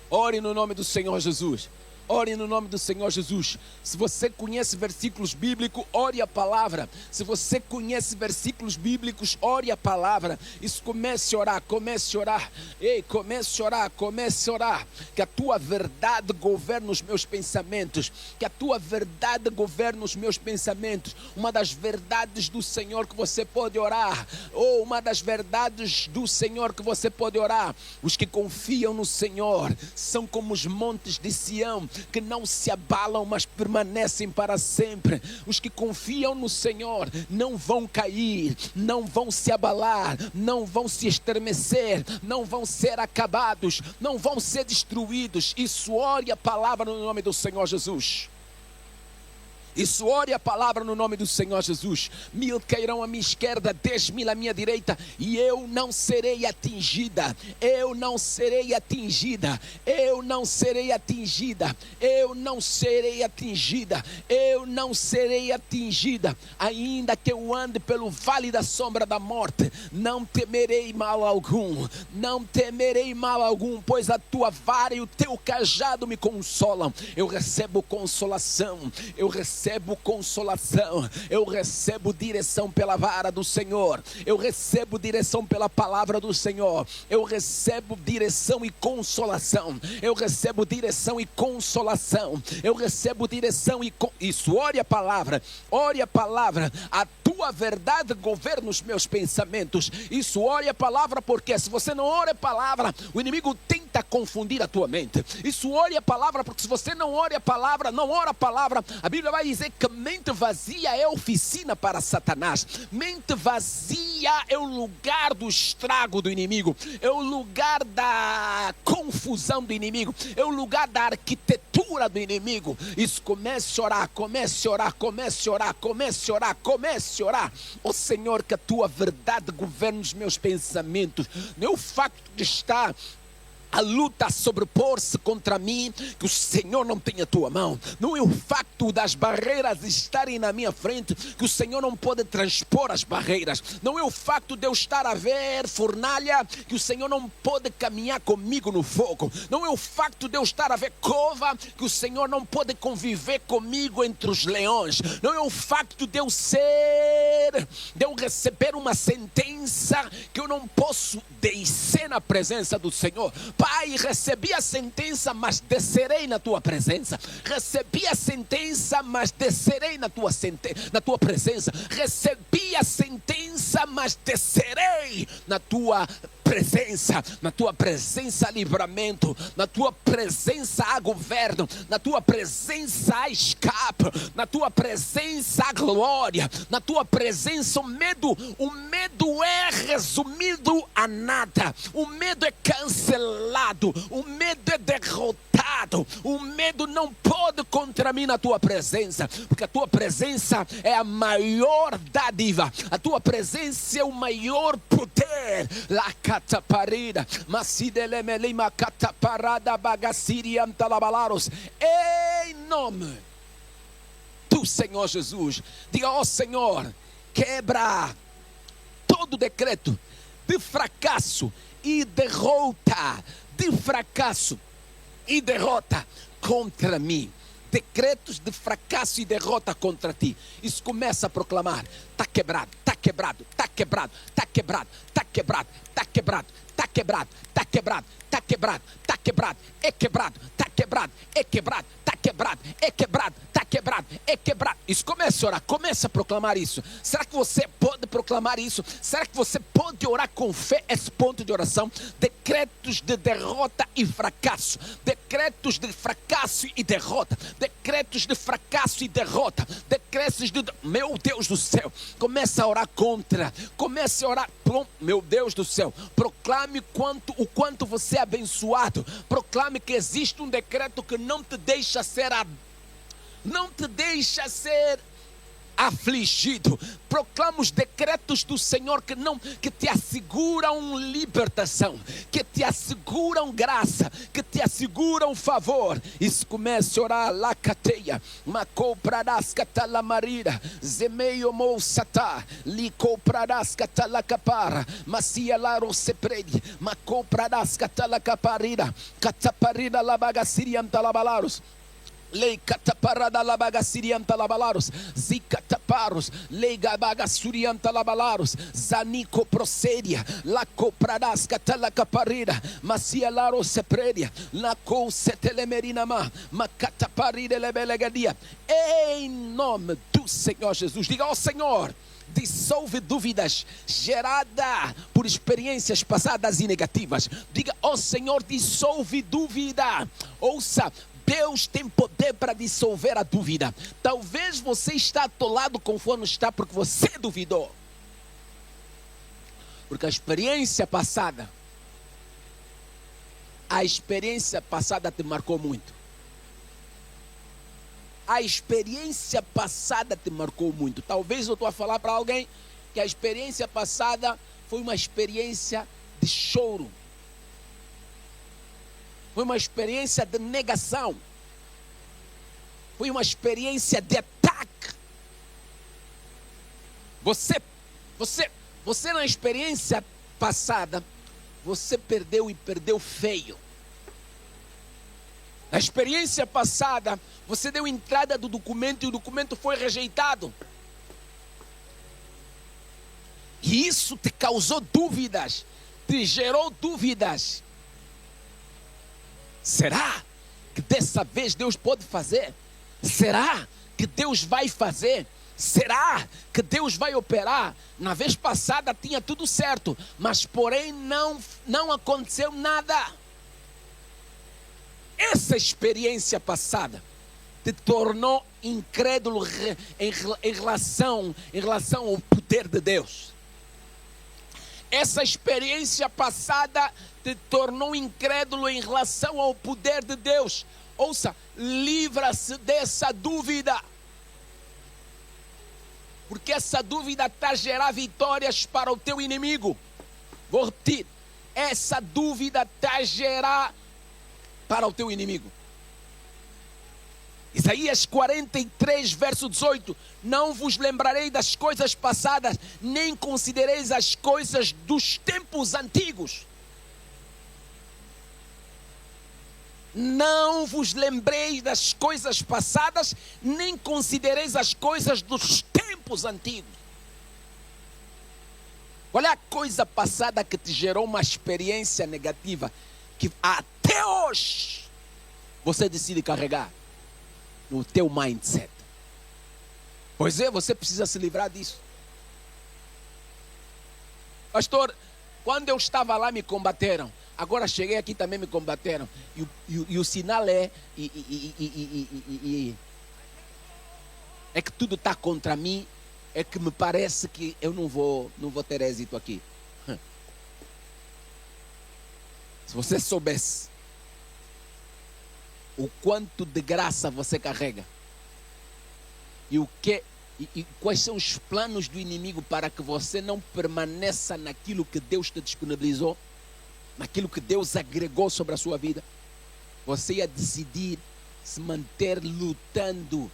Speaker 1: Ore no nome do Senhor Jesus. Ore no nome do Senhor Jesus. Se você conhece versículos bíblicos, ore a palavra. Se você conhece versículos bíblicos, ore a palavra. Isso, comece a orar, comece a orar. Ei, comece a orar, comece a orar. Que a tua verdade governe os meus pensamentos. Que a tua verdade governe os meus pensamentos. Uma das verdades do Senhor que você pode orar. Ou uma das verdades do Senhor que você pode orar. Os que confiam no Senhor são como os montes de Sião, que não se abalam, mas permanecem para sempre. Os que confiam no Senhor não vão cair, não vão se abalar, não vão se estremecer, não vão ser acabados, não vão ser destruídos. Isso, ore a palavra no nome do Senhor Jesus. Isso, ore a palavra no nome do Senhor Jesus. 1000 cairão à minha esquerda, 10.000 à minha direita, e eu não serei atingida. Eu não serei atingida. Eu não serei atingida. Eu não serei atingida. Eu não serei atingida. Ainda que eu ande pelo vale da sombra da morte, não temerei mal algum. Não temerei mal algum, pois a tua vara e o teu cajado me consolam. Eu recebo consolação. Eu recebo consolação, eu recebo direção pela vara do Senhor, eu recebo direção pela palavra do Senhor, eu recebo direção e consolação, eu recebo direção e consolação, eu recebo direção e isso, ore a palavra, a tua verdade governa os meus pensamentos. Isso, ore a palavra, porque se você não ore a palavra, o inimigo tenta confundir a tua mente. Isso, ore a palavra, porque se você não ore a palavra, não ora a palavra, a Bíblia vai dizer que mente vazia é oficina para Satanás. Mente vazia é o lugar do estrago do inimigo, é o lugar da confusão do inimigo, é o lugar da arquitetura do inimigo. Isso, comece a orar, comece a orar, comece a orar, comece a orar, comece a orar. Ó Senhor, que a tua verdade governe os meus pensamentos. Não é o facto de estar a luta a sobrepor-se contra mim, que o Senhor não tem a tua mão. Não é o facto das barreiras estarem na minha frente, que o Senhor não pode transpor as barreiras. Não é o facto de eu estar a ver fornalha, que o Senhor não pode caminhar comigo no fogo. Não é o facto de eu estar a ver cova, que o Senhor não pode conviver comigo entre os leões. Não é o facto de eu receber uma sentença, que eu não posso descer na presença do Senhor. Pai, recebi a sentença, mas descerei na tua presença. Recebi a sentença, mas descerei na tua presença. Recebi a sentença, mas descerei na tua presença. Na tua presença há livramento, na tua presença há governo, na tua presença há escape, na tua presença há glória, na tua presença o medo é resumido a nada, o medo é cancelado, o medo é derrotado, o medo não pode contra mim na tua presença, porque a tua presença é a maior dádiva, a tua presença é o maior poder. La cataparida, macidelemeleima cataparada bagaciriam talabalaros, em nome do Senhor Jesus. Diga: ó Senhor, quebra todo decreto de fracasso e derrota, de fracasso e derrota contra mim. Decretos de fracasso e derrota contra ti. Isso, começa a proclamar: está quebrado, está quebrado, está quebrado, está quebrado, está quebrado, está quebrado, está quebrado, está quebrado, está quebrado, está quebrado, é quebrado, está quebrado, é quebrado, está quebrado, é quebrado, está quebrado, é quebrado. Isso, começa a orar, começa a proclamar isso. Será que você pode proclamar isso? Será que você pode orar com fé esse ponto de oração? Decretos de derrota e fracasso, decretos de fracasso e derrota, decretos de fracasso e derrota, decretos de... Meu Deus do céu, começa a orar contra, comece a orar, meu Deus do céu, proclame o quanto você é abençoado, proclame que existe um decreto que não te deixa ser afligido. Proclama os decretos do Senhor que te asseguram libertação, que te asseguram graça, que te asseguram favor. Isso, comece a orar. La cateia, macou pradas catalamarira, zemeio mousata, licou pradas catalacapara, macia laro sepredi, macou pradas catalacaparira, cataparira labagaciriam talabalaros. Lei cataparada labaga sirianta labalaros, zicataparos, lei gabaga surianta labalaros, zanico procedia, la copradas catala caparida, macia laro sepredia, la co setelemerina ma cataparida lebelegadia. Em nome do Senhor Jesus, diga ao Senhor, dissolve dúvidas geradas por experiências passadas e negativas. Diga ao Senhor, dissolve dúvida. Ouça, Deus tem poder para dissolver a dúvida. Talvez você está atolado conforme está porque você duvidou. Porque a experiência passada te marcou muito. A experiência passada te marcou muito. Talvez eu estou a falar para alguém que a experiência passada foi uma experiência de choro. Foi uma experiência de negação. Foi uma experiência de ataque. Você na experiência passada, você perdeu e perdeu feio. Na experiência passada, você deu entrada do documento e o documento foi rejeitado. E isso te causou dúvidas, te gerou dúvidas. Será que dessa vez Deus pode fazer? Será que Deus vai fazer? Será que Deus vai operar? Na vez passada tinha tudo certo, mas porém não aconteceu nada. Essa experiência passada te tornou incrédulo em relação ao poder de Deus. Essa experiência passada te tornou incrédulo em relação ao poder de Deus. Ouça, livra-se dessa dúvida. Porque essa dúvida está a gerar vitórias para o teu inimigo. Vou repetir. Essa dúvida está a gerar para o teu inimigo. Isaías 43, verso 18. Não vos lembrarei das coisas passadas, nem considereis as coisas dos tempos antigos. Não vos lembreis das coisas passadas, nem considereis as coisas dos tempos antigos. Qual é a coisa passada que te gerou uma experiência negativa que até hoje você decide carregar no teu mindset? Pois é, você precisa se livrar disso. Pastor, quando eu estava lá me combateram. Agora cheguei aqui também me combateram. E o sinal é que tudo está contra mim. É que me parece que eu não vou ter êxito aqui. Se você soubesse o quanto de graça você carrega e quais são os planos do inimigo para que você não permaneça naquilo que Deus te disponibilizou, naquilo que Deus agregou sobre a sua vida, você ia decidir se manter lutando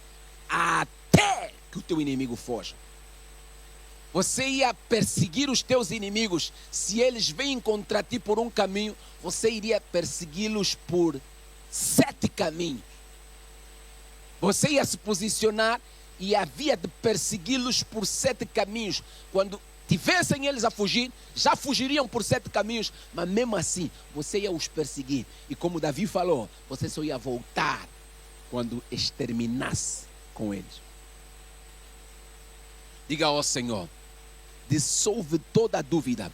Speaker 1: até que o teu inimigo foja. Você ia perseguir os teus inimigos. Se eles vêm contra ti por um caminho, você iria persegui-los por 7 caminhos. Você ia se posicionar e havia de persegui-los por 7 caminhos. Quando tivessem eles a fugir, já fugiriam por 7 caminhos, mas mesmo assim, você ia os perseguir. E como Davi falou, você só ia voltar quando exterminasse com eles. Diga ao Senhor, dissolve toda a dúvida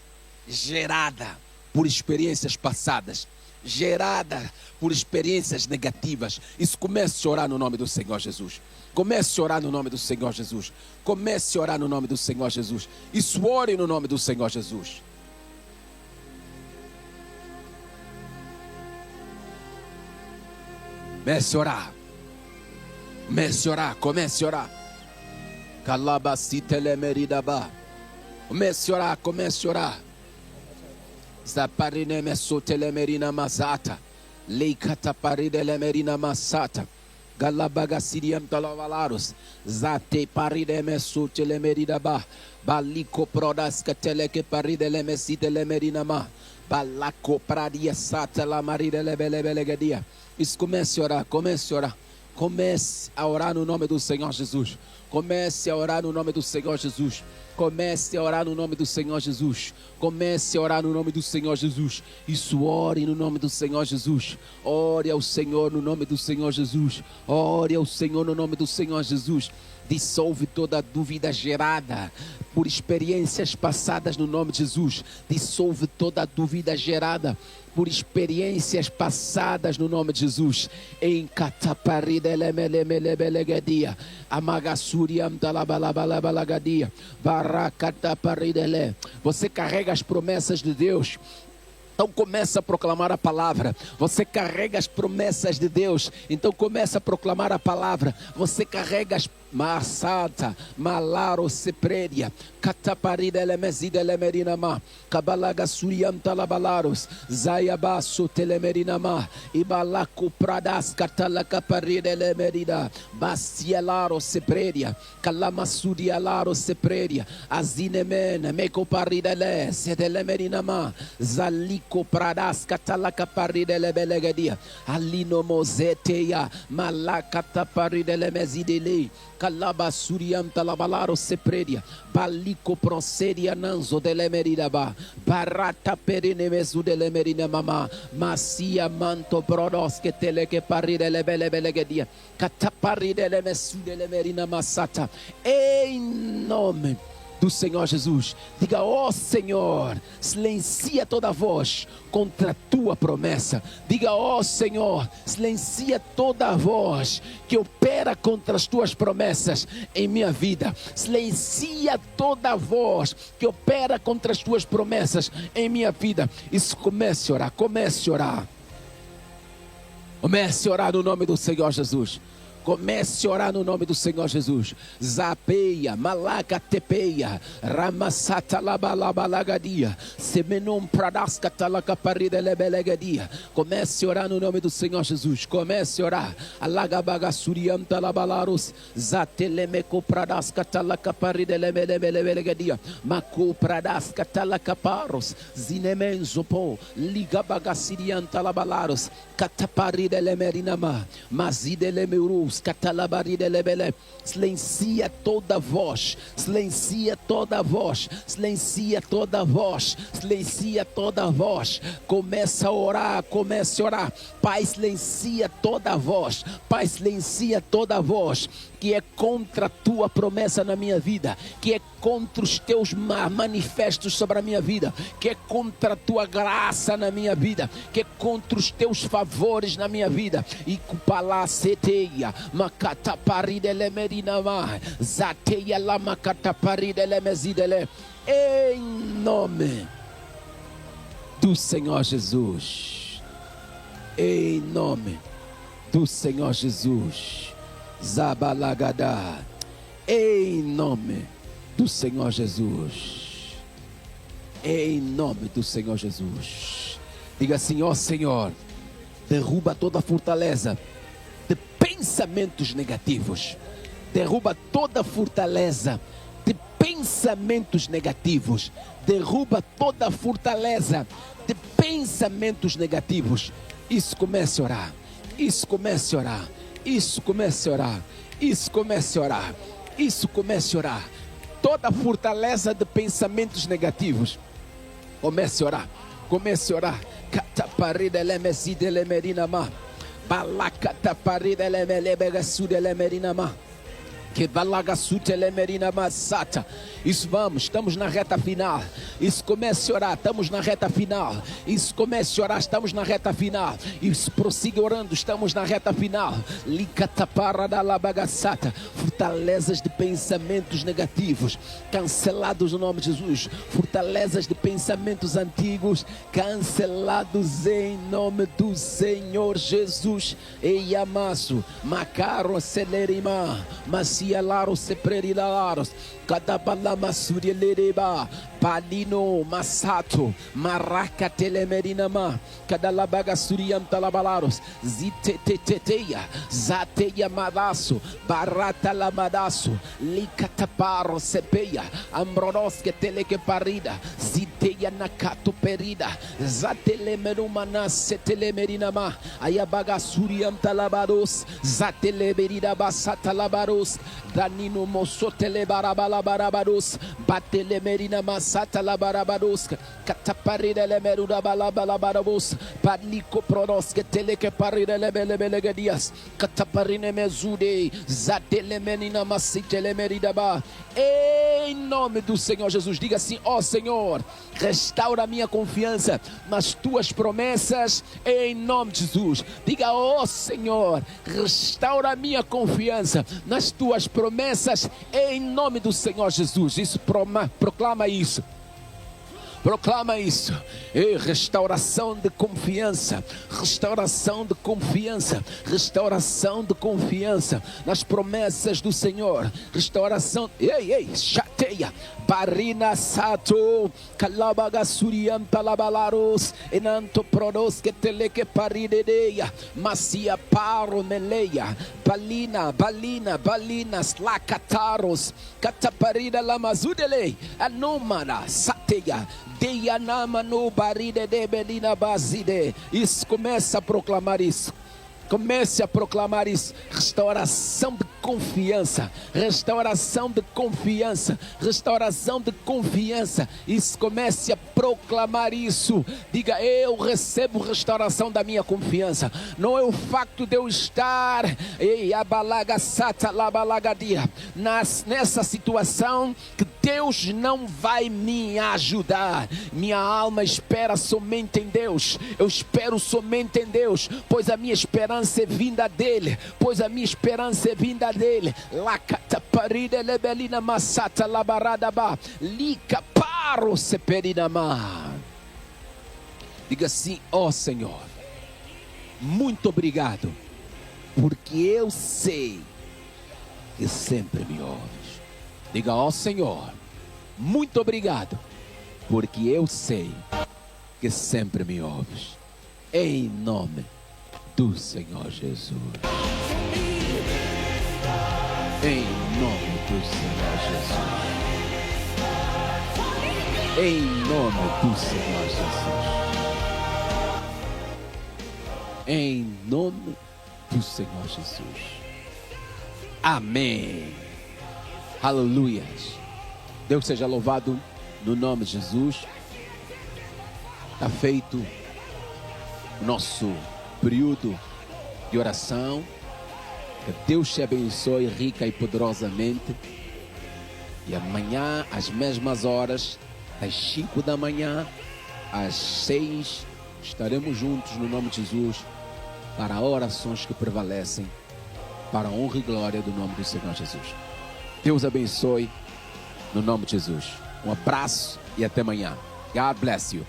Speaker 1: gerada por experiências passadas, gerada por experiências negativas. Isso, comece a orar no nome do Senhor Jesus. Comece a orar no nome do Senhor Jesus. Comece a orar no nome do Senhor Jesus. Isso, ore no nome do Senhor Jesus. Comece a orar. Comece a orar. Comece a orar. Calabacitelemeridaba. Comece a orar. Comece a orar. Zaparine mesotelemerina masata. Leikata paridelemerina masata. Galabaga siriam talavalaros. Zate paridemesotelemerida ba. Baliko prodas kateleke paridelemesidelemerina ma. Balako pradia sata la maridelebelegdia. Isso, comece a orar, comece a orar. Comece a orar no nome do Senhor Jesus. Comece a orar no nome do Senhor Jesus. Comece a orar no nome do Senhor Jesus. Comece a orar no nome do Senhor Jesus. Isso, ore no nome do Senhor Jesus. Ore ao Senhor no nome do Senhor Jesus. Ore ao Senhor no nome do Senhor Jesus. Dissolve toda dúvida gerada por experiências passadas no nome de Jesus. Dissolve toda dúvida gerada por experiências passadas no nome de Jesus. Em Cataparidelemelemelebegadia, Amagasuriam Talabalabalabalagadia, Baracataparidele. Você carrega as promessas de Deus. Então começa a proclamar a palavra. Você carrega as promessas de Deus. Então começa a proclamar a palavra. Você carrega as Masata, Malaro Sepreria, Cataparida Elemezida Lemerinama, Cabalaga Suriam Talabalaros, Zayabasso Telemerinama, Ibalaco Pradas Catalacaparida Lemerida, Bastielaro Sepreria, Calamasurialaro Sepreria, Azinemen, Mecoparida Le, Sedelemerinama, Zalico Pradas Catalacaparida Lebelegadia, Alino Mozeteia, Malacataparida Lemezidele, Calaba Suriam Talabalaro Sepreria, Balico Procedia Nanzo de Lemeridaba, Barata Perinemesu de Lemerina Mama, Macia Manto Brodos que Teleque Paride Lebelegadia, Cataparide Lemesu de Lemerina Massata, em nome do Senhor Jesus. Diga: ó Senhor, silencia toda voz contra a tua promessa. Diga: ó Senhor, silencia toda voz que opera contra as tuas promessas em minha vida. Silencia toda voz que opera contra as tuas promessas em minha vida. Isso, comece a orar, comece a orar. Comece a orar no nome do Senhor Jesus. Comece a orar no nome do Senhor Jesus. Zapeia, Malacatepeia, Ramassata Labalabalagadia, Semenum Pradasca Talacaparida Lebelegadia. Comece a orar no nome do Senhor Jesus. Comece a orar. Alagabagasuriam Talabalarus, Zatelemeco Pradasca Talacaparida Lebelegadia, Maco Pradasca Talacaparos, Zinemenzopo, Ligabagasiriam Talabalarus, Cataparida Lemerinama, Mazide Lemeurus, Catalabarida Lebele. Silencia toda voz, silencia toda voz, silencia toda voz, silencia toda voz. Começa a orar, comece a orar. Pai, silencia toda voz, Pai, silencia toda voz que é contra a tua promessa na minha vida, que é contra os teus manifestos sobre a minha vida, que é contra a tua graça na minha vida, que é contra os teus favores na minha vida. E cupalaceteia, macataparide lemerinama, zateia la macataparide lemezidele. Em nome do Senhor Jesus, em nome do Senhor Jesus. Zabalagada, em nome do Senhor Jesus, em nome do Senhor Jesus. Diga assim: ó Senhor, derruba toda a fortaleza de pensamentos negativos, derruba toda a fortaleza de pensamentos negativos, derruba toda a fortaleza de pensamentos negativos. Isso, comece a orar, isso, comece a orar. Isso, comece a orar. Isso, comece a orar. Isso, comece a orar. Toda a fortaleza de pensamentos negativos, comece a orar. Comece a orar. Cataparida lemeside lemerinama, balacataparida lemelebegasude lemerinama, que balagasute lemerinama sata. Isso, vamos, estamos na reta final. Isso, comece a orar, estamos na reta final. Isso, comece a orar, estamos na reta final. Isso, prossiga orando, estamos na reta final. Licatapara la bagaçata. Fortalezas de pensamentos negativos, cancelados no nome de Jesus. Fortalezas de pensamentos antigos, cancelados em nome do Senhor Jesus. Ei, amasso, macaro celerima, macialaro seprerilaros, cadabala masuri lereba, palino masato, maraca telemerinama, cadalabaga suriam talabalaros, ziteteteia, zateia madaço, barata lamadaço, licataparo sepeia, ambronosque teleque parida, zite Zateia nakato perida. Zatelemerumana setelemerinama. Ayabagasuriam talabaros. Zatelemerida basatalabaros. Danino mosotelebarabalabarabaros. Batelemerina masatalabarabaros. Cataparida lemeruda balabalabarabos. Padlico pronos que teleque parida lebelebelegadias. Cataparine mezude. Zatelemenina masitelemeridaba. Em nome do Senhor Jesus, diga assim: ó Senhor, restaura a minha confiança nas tuas promessas, em nome de Jesus. Diga: ó Senhor, restaura a minha confiança nas tuas promessas, em nome do Senhor Jesus. Isso, proclama isso. Proclama isso. Restauração de confiança. Restauração de confiança. Restauração de confiança nas promessas do Senhor. Restauração. Chateia. Barina sato. Calabagasuriam talabalaros. Enanto pronos que teleque parideia. Macia paro meleia. Balina. Slacataros. Cataparida lamazudele. Anumana sateia. Deyanama no baride de belina bazide. Isso, começa a proclamar isso. Comece a proclamar isso. Restauração de confiança. Restauração de confiança. Restauração de confiança. Isso, comece a proclamar isso. Diga: eu recebo restauração da minha confiança. Não é o facto de eu estar nessa situação que Deus não vai me ajudar. Minha alma espera somente em Deus. Eu espero somente em Deus, pois a minha esperança é vinda dele, pois a minha esperança é vinda dele. Lacataparida lebelina masata labaradaba lica paro seperinama. Diga assim: ó Senhor, muito obrigado, porque eu sei que sempre me ouves. Diga: ó Senhor, muito obrigado, porque eu sei que sempre me ouves. Em nome do Senhor Jesus. Em nome do Senhor Jesus. Em nome do Senhor Jesus. Em nome do Senhor Jesus. Amém. Aleluia. Deus seja louvado no nome de Jesus. Está feito o nosso período de oração. Que Deus te abençoe rica e poderosamente. E amanhã, às mesmas horas, às 5 da manhã, às 6, estaremos juntos no nome de Jesus para orações que prevalecem para a honra e glória do nome do Senhor Jesus. Deus abençoe no nome de Jesus. Um abraço e até amanhã. God bless you.